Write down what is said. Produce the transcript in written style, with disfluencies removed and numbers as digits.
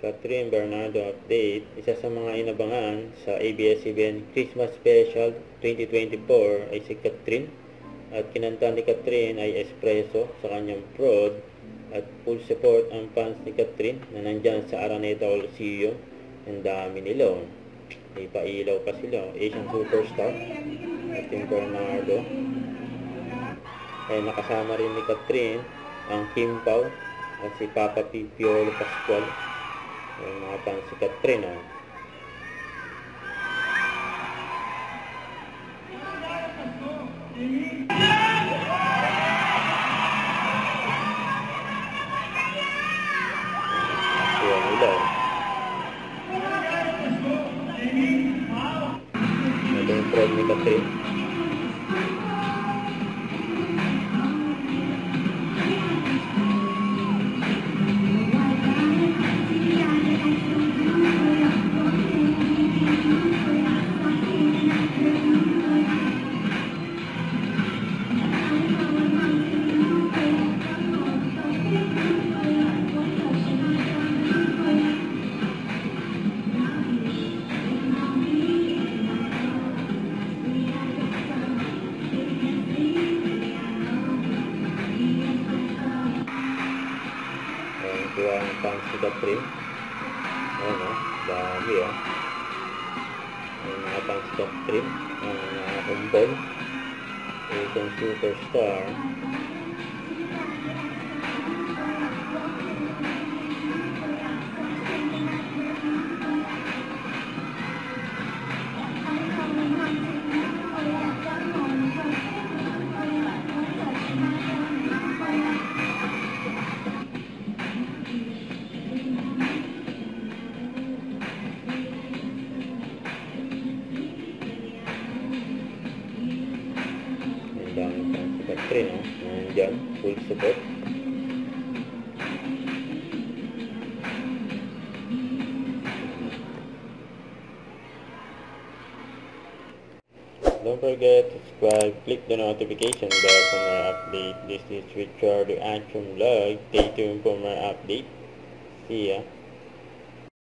Catherine Bernardo update. Isa sa mga inabangan sa ABS-CBN Christmas Special 2024 ay si Catherine. At kinanta ni Catherine ay Espresso sa kanyang prod. At full support ang fans ni Catherine na nandyan sa Araneta Coliseum. Ang dami nila. May pailaw pa sila. Asian Superstar. Catherine Bernardo. Ay nakasama rin ni Catherine ang Kim Pao at si Papa Piolo Pascual. Yung mga fans si Catherine. Kaya nila. Ito yung prod ni Catherine. Kuha ang fans si Catherine. Ayan dami Ayan mga fans si Catherine. Mga kumbol. Asian Superstar. Ang si Catherine, nandyan, full support. Don't forget to subscribe, click the notification bell for more update. This is Richard Antrim Vlog. Stay tuned for more update. See ya.